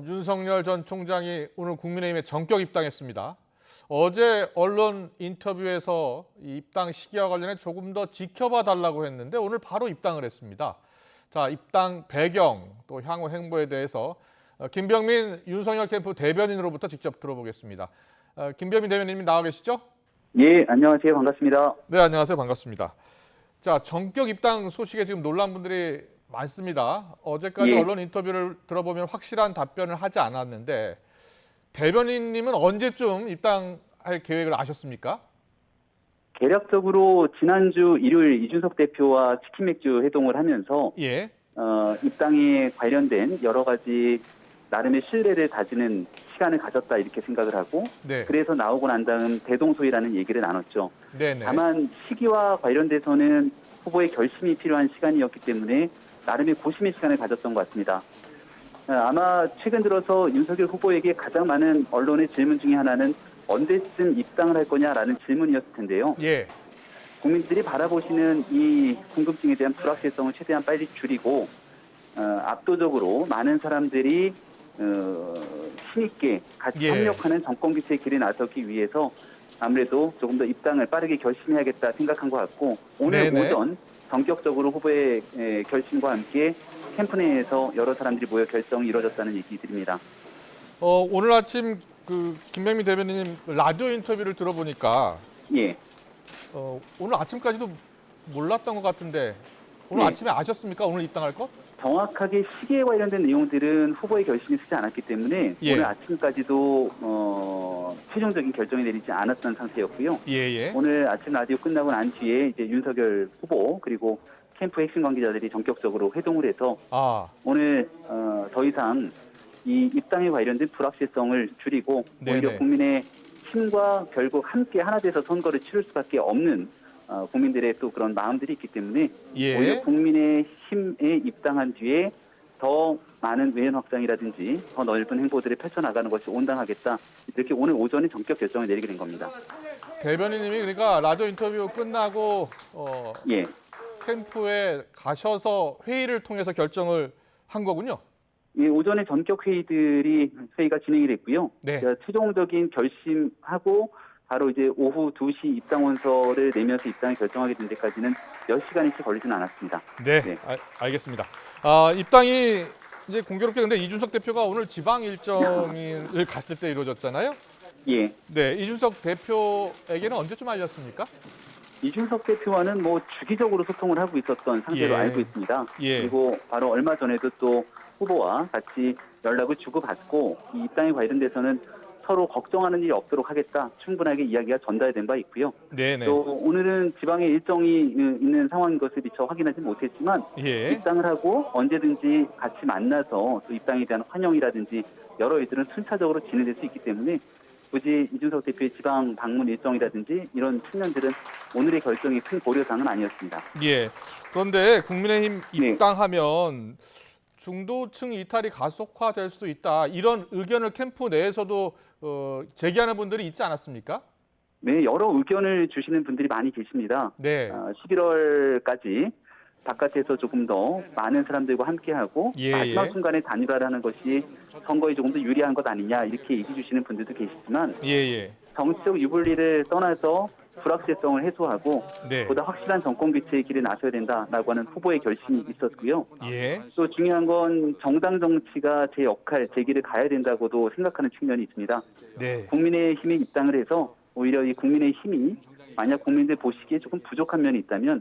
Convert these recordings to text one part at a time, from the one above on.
윤석열 전 총장이 오늘 국민의힘에 전격 입당했습니다. 어제 언론 인터뷰에서 이 입당 시기와 관련해 조금 더 지켜봐 달라고 했는데 오늘 바로 입당을 했습니다. 자, 입당 배경 또 향후 행보에 대해서 김병민 윤석열 캠프 대변인으로부터 직접 들어보겠습니다. 김병민 대변인님 나와 계시죠? 예, 안녕하세요. 반갑습니다. 네, 안녕하세요. 반갑습니다. 자, 전격 입당 소식에 지금 놀란 분들이 많습니다. 어제까지 예. 언론 인터뷰를 들어보면 확실한 답변을 하지 않았는데 대변인님은 언제쯤 입당할 계획을 아셨습니까? 개략적으로 지난주 일요일 이준석 대표와 치킨 맥주 회동을 하면서 예. 입당에 관련된 여러 가지 나름의 신뢰를 다지는 시간을 가졌다 이렇게 생각을 하고 네. 그래서 나오고 난 다음 대동소이라는 얘기를 나눴죠. 네네. 다만 시기와 관련돼서는 후보의 결심이 필요한 시간이었기 때문에 나름의 고심의 시간을 가졌던 것 같습니다. 아마 최근 들어서 윤석열 후보에게 가장 많은 언론의 질문 중에 하나는 언제쯤 입당을 할 거냐라는 질문이었을 텐데요. 예. 국민들이 바라보시는 이 궁금증에 대한 불확실성을 최대한 빨리 줄이고 압도적으로 많은 사람들이 힘있게 같이 협력하는 정권 교체의 길에 나서기 위해서 아무래도 조금 더 입당을 빠르게 결심해야겠다 생각한 것 같고 오늘 네네. 오전 전격적으로 후보의 결심과 함께 캠프 내에서 여러 사람들이 모여 결정이 이루어졌다는 얘기 드립니다. 오늘 아침 그 김병민 대변인님 라디오 인터뷰를 들어보니까 예. 오늘 아침까지도 몰랐던 것 같은데 오늘 네. 아침에 아셨습니까? 오늘 입당할 거? 정확하게 시기에 관련된 내용들은 후보의 결심이 쓰지 않았기 때문에 예. 오늘 아침까지도 최종적인 결정이 내리지 않았던 상태였고요. 예예. 오늘 아침 라디오 끝나고 난 뒤에 이제 윤석열 후보 그리고 캠프 핵심 관계자들이 전격적으로 회동을 해서 오늘 더 이상 이 입당에 관련된 불확실성을 줄이고 네네. 오히려 국민의 힘과 결국 함께 하나 돼서 선거를 치를 수밖에 없는 국민들의 또 그런 마음들이 있기 때문에 예. 오히려 국민의 힘에 입당한 뒤에 더 많은 외연 확장이라든지 더 넓은 행보들을 펼쳐나가는 것이 온당하겠다. 이렇게 오늘 오전에 전격 결정을 내리게 된 겁니다. 대변인님이 그러니까 라디오 인터뷰 끝나고 예. 캠프에 가셔서 회의를 통해서 결정을 한 거군요. 예, 오전에 전격 회의가 진행이 됐고요. 네. 최종적인 결심하고 바로 이제 오후 2시 입당 원서를 내면서 입당을 결정하게 된 데까지는 몇 시간이 채 걸리지는 않았습니다. 네, 네. 알겠습니다. 입당이 이제 공교롭게 근데 이준석 대표가 오늘 지방 일정을 갔을 때 이루어졌잖아요. 예. 네, 이준석 대표에게는 언제쯤 알렸습니까? 이준석 대표와는 뭐 주기적으로 소통을 하고 있었던 상태로 예. 알고 있습니다. 예. 그리고 바로 얼마 전에도 또 후보와 같이 연락을 주고받고 이 입당에 관련돼서는 서로 걱정하는 일이 없도록 하겠다. 충분하게 이야기가 전달된 바 있고요. 네네. 또 오늘은 지방에 일정이 있는 상황인 것을 미처 확인하지 못했지만 예. 입당을 하고 언제든지 같이 만나서 또 입당에 대한 환영이라든지 여러 일들은 순차적으로 진행될 수 있기 때문에 굳이 이준석 대표의 지방 방문 일정이라든지 이런 측면들은 오늘의 결정이 큰 고려사항은 아니었습니다. 예. 그런데 국민의힘 네. 입당하면 중도층 이탈이 가속화될 수도 있다. 이런 의견을 캠프 내에서도 제기하는 분들이 있지 않았습니까? 네, 여러 의견을 주시는 분들이 많이 계십니다. 네. 11월까지 바깥에서 조금 더 많은 사람들과 함께하고 마지막 순간에 단일화라는 것이 선거에 조금 더 유리한 것 아니냐 이렇게 얘기 주시는 분들도 계시지만 예예. 정치적 유불리를 떠나서 불확실성을 해소하고 네. 보다 확실한 정권 교체의 길에 나서야 된다라고 하는 후보의 결심이 있었고요. 예. 또 중요한 건 정당 정치가 제 역할, 제 길을 가야 된다고도 생각하는 측면이 있습니다. 네. 국민의 힘에 입당을 해서 오히려 이 국민의 힘이 만약 국민들 보시기에 조금 부족한 면이 있다면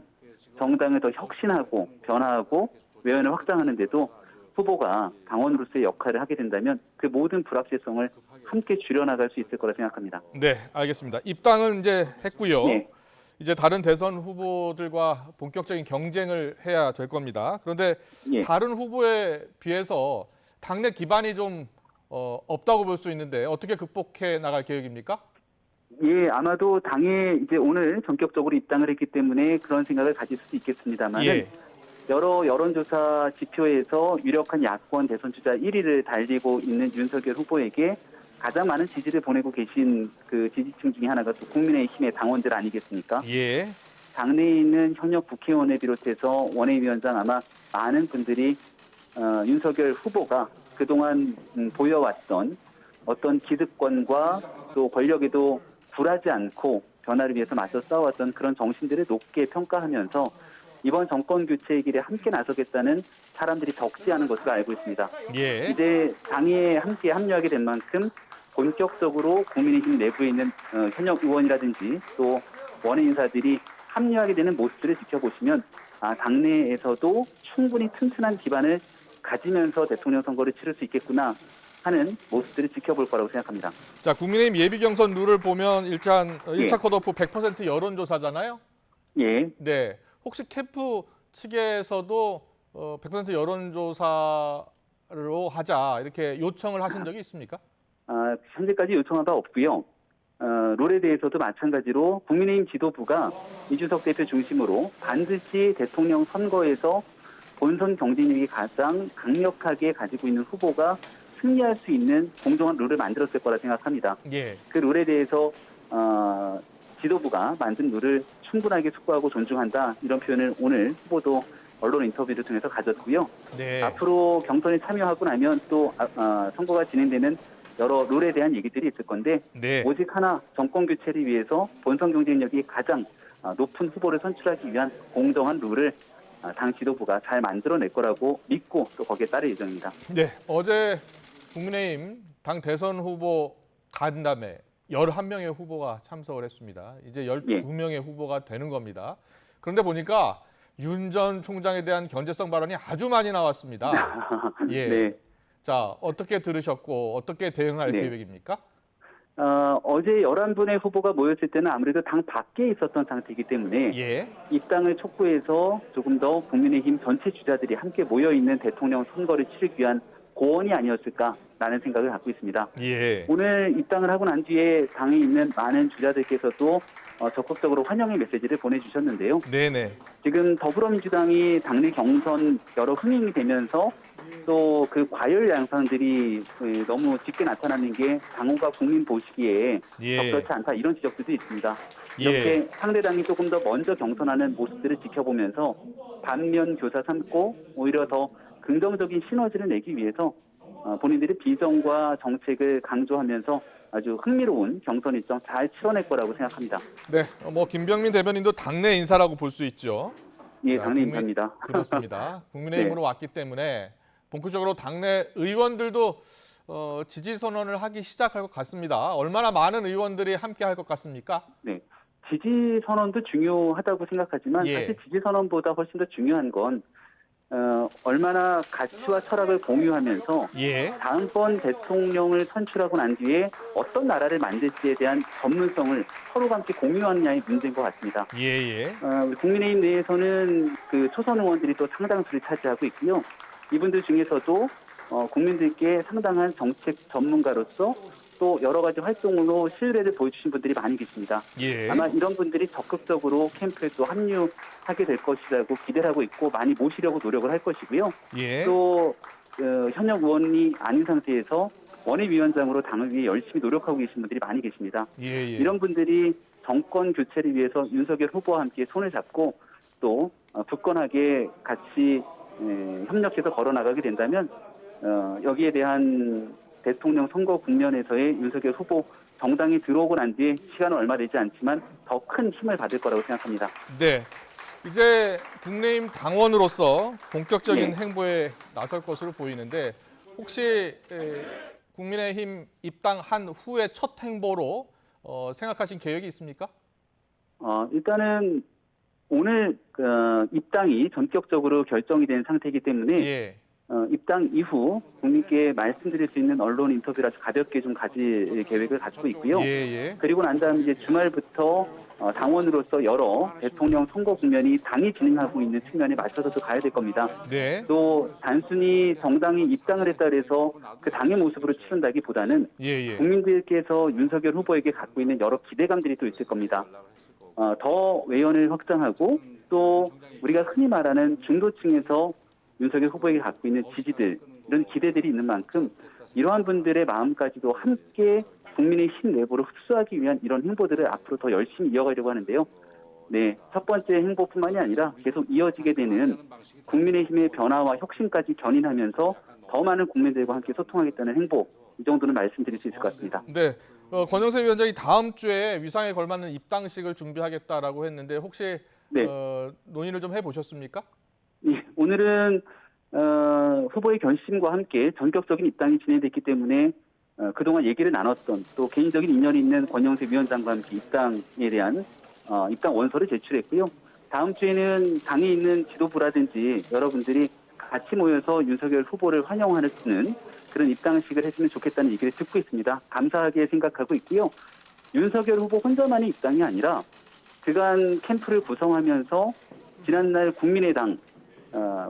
정당을 더 혁신하고 변화하고 외연을 확장하는 데도 후보가 당원으로서의 역할을 하게 된다면 그 모든 불확실성을 함께 줄여나갈 수 있을 거라 생각합니다. 네, 알겠습니다. 입당은 이제 했고요. 네. 이제 다른 대선 후보들과 본격적인 경쟁을 해야 될 겁니다. 그런데 예. 다른 후보에 비해서 당내 기반이 좀 없다고 볼 수 있는데 어떻게 극복해 나갈 계획입니까? 예, 아마도 당에 이제 오늘 전격적으로 입당을 했기 때문에 그런 생각을 가질 수도 있겠습니다만 예. 여러 여론조사 지표에서 유력한 야권 대선 주자 1위를 달리고 있는 윤석열 후보에게 가장 많은 지지를 보내고 계신 그 지지층 중에 하나가 또 국민의힘의 당원들 아니겠습니까? 예. 당내에 있는 현역 국회의원을 비롯해서 원외위원장 아마 많은 분들이 윤석열 후보가 그동안 보여왔던 어떤 기득권과 또 권력에도 굴하지 않고 변화를 위해서 맞서 싸워왔던 그런 정신들을 높게 평가하면서 이번 정권 교체의 길에 함께 나서겠다는 사람들이 적지 않은 것으로 알고 있습니다. 예. 이제 당에 함께 합류하게 된 만큼 본격적으로 국민의힘 내부에 있는 현역 의원이라든지 또 원외 인사들이 합류하게 되는 모습들을 지켜보시면 당내에서도 충분히 튼튼한 기반을 가지면서 대통령 선거를 치를 수 있겠구나 하는 모습들을 지켜볼 거라고 생각합니다. 자, 국민의힘 예비 경선 룰을 보면 일단 예. 1차 컷오프 100% 여론조사잖아요. 예. 네. 혹시 캠프 측에서도 100% 여론조사로 하자 이렇게 요청을 하신 적이 있습니까? 현재까지 요청한 바 없고요. 룰에 대해서도 마찬가지로 국민의힘 지도부가 이준석 대표 중심으로 반드시 대통령 선거에서 본선 경쟁력이 가장 강력하게 가지고 있는 후보가 승리할 수 있는 공정한 룰을 만들었을 거라 생각합니다. 예. 그 룰에 대해서 지도부가 만든 룰을 충분하게 숙고하고 존중한다 이런 표현을 오늘 후보도 언론 인터뷰를 통해서 가졌고요. 네. 앞으로 경선에 참여하고 나면 또 선거가 진행되는 여러 룰에 대한 얘기들이 있을 건데 네. 오직 하나 정권 교체를 위해서 본선 경쟁력이 가장 높은 후보를 선출하기 위한 공정한 룰을 당 지도부가 잘 만들어낼 거라고 믿고 또 거기에 따를 예정입니다. 네. 어제 국민의힘 당 대선 후보 간담회 11명의 후보가 참석을 했습니다. 이제 12명의 후보가 되는 겁니다. 그런데 보니까 윤 전 총장에 대한 견제성 발언이 아주 많이 나왔습니다. 예. 네. 자, 어떻게 들으셨고 어떻게 대응할 네. 계획입니까? 어제 11분의 후보가 모였을 때는 아무래도 당 밖에 있었던 상태이기 때문에 예. 입당을 촉구해서 조금 더 국민의힘 전체 주자들이 함께 모여있는 대통령 선거를 치르기 위한 고언이 아니었을까라는 생각을 갖고 있습니다. 예. 오늘 입당을 하고 난 뒤에 당에 있는 많은 주자들께서도 적극적으로 환영의 메시지를 보내주셨는데요. 네네. 지금 더불어민주당이 당내 경선 여러 흥행이 되면서 또 그 과열 양상들이 너무 짙게 나타나는 게 당원과 국민 보시기에 예. 적절치 않다 이런 지적들도 있습니다. 예. 이렇게 상대당이 조금 더 먼저 경선하는 모습들을 지켜보면서 반면 교사 삼고 오히려 더 긍정적인 시너지를 내기 위해서 본인들의 비전과 정책을 강조하면서 아주 흥미로운 경선 일정 잘 치러낼 거라고 생각합니다. 네. 김병민 대변인도 당내 인사라고 볼 수 있죠. 예, 자, 당내 인사입니다. 그렇습니다. 국민의힘으로 왔기 때문에 본격적으로 당내 의원들도 지지 선언을 하기 시작할 것 같습니다. 얼마나 많은 의원들이 함께 할 것 같습니까? 네. 지지 선언도 중요하다고 생각하지만 예. 사실 지지 선언보다 훨씬 더 중요한 건 얼마나 가치와 철학을 공유하면서 예. 다음번 대통령을 선출하고 난 뒤에 어떤 나라를 만들지에 대한 전문성을 서로가 함께 공유하느냐의 문제인 것 같습니다. 예예. 우리 국민의힘 내에서는 그 초선 의원들이 또 상당수를 차지하고 있고요. 이분들 중에서도 국민들께 상당한 정책 전문가로서 또 여러 가지 활동으로 신뢰를 보여주신 분들이 많이 계십니다. 예. 아마 이런 분들이 적극적으로 캠프에 또 합류하게 될 것이라고 기대를 하고 있고 많이 모시려고 노력을 할 것이고요. 예. 또 현역 의원이 아닌 상태에서 원외위원장으로 당을 위해 열심히 노력하고 계신 분들이 많이 계십니다. 예예. 이런 분들이 정권 교체를 위해서 윤석열 후보와 함께 손을 잡고 또 굳건하게 같이 협력해서 걸어나가게 된다면 여기에 대한 대통령 선거 국면에서의 윤석열 후보 정당이 들어오고 난 뒤에 시간은 얼마 되지 않지만 더 큰 힘을 받을 거라고 생각합니다. 네. 이제 국민의힘 당원으로서 본격적인 예. 행보에 나설 것으로 보이는데 혹시 국민의힘 입당한 후의 첫 행보로 생각하신 계획이 있습니까? 일단은 오늘 입당이 전격적으로 결정이 된 상태이기 때문에 예. 입당 이후 국민께 말씀드릴 수 있는 언론 인터뷰를 아주 가볍게 좀 가질 계획을 가지고 있고요. 예예. 그리고 난 다음 이제 주말부터 당원으로서 여러 대통령 선거 국면이 당이 진행하고 있는 측면에 맞춰서도 가야 될 겁니다. 네. 또 단순히 정당이 입당을 했다 그래서 그 당의 모습으로 치른다기보다는 예예. 국민들께서 윤석열 후보에게 갖고 있는 여러 기대감들이 또 있을 겁니다. 더 외연을 확장하고 또 우리가 흔히 말하는 중도층에서 윤석열 후보에게 갖고 있는 지지들 이런 기대들이 있는 만큼 이러한 분들의 마음까지도 함께 국민의 힘 내부로 흡수하기 위한 이런 행보들을 앞으로 더 열심히 이어가려고 하는데요. 네, 첫 번째 행보뿐만이 아니라 계속 이어지게 되는 국민의힘의 변화와 혁신까지 견인하면서 더 많은 국민들과 함께 소통하겠다는 행보, 이 정도는 말씀드릴 수 있을 것 같습니다. 네, 권영세 위원장이 다음 주에 위상에 걸맞는 입당식을 준비하겠다라고 했는데 혹시 네. 논의를 좀 해보셨습니까? 예, 오늘은 후보의 결심과 함께 전격적인 입당이 진행됐기 때문에 그동안 얘기를 나눴던 또 개인적인 인연이 있는 권영세 위원장과 함께 입당에 대한 입당 원서를 제출했고요. 다음 주에는 당에 있는 지도부라든지 여러분들이 같이 모여서 윤석열 후보를 환영하는 그런 입당식을 했으면 좋겠다는 얘기를 듣고 있습니다. 감사하게 생각하고 있고요. 윤석열 후보 혼자만의 입당이 아니라 그간 캠프를 구성하면서 지난날 국민의당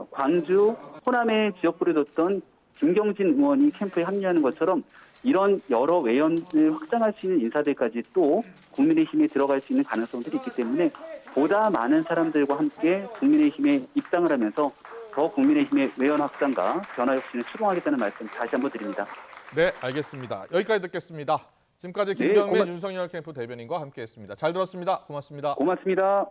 광주, 호남에 지역구를 뒀던 김경진 의원이 캠프에 합류하는 것처럼 이런 여러 외연을 확장할 수 있는 인사들까지 또 국민의힘에 들어갈 수 있는 가능성들이 있기 때문에 보다 많은 사람들과 함께 국민의힘에 입당을 하면서 더 국민의힘의 외연 확장과 변화 혁신을 추동하겠다는 말씀 다시 한번 드립니다. 네, 알겠습니다. 여기까지 듣겠습니다. 지금까지 네, 김경민 윤석열 캠프 대변인과 함께했습니다. 잘 들었습니다. 고맙습니다. 고맙습니다.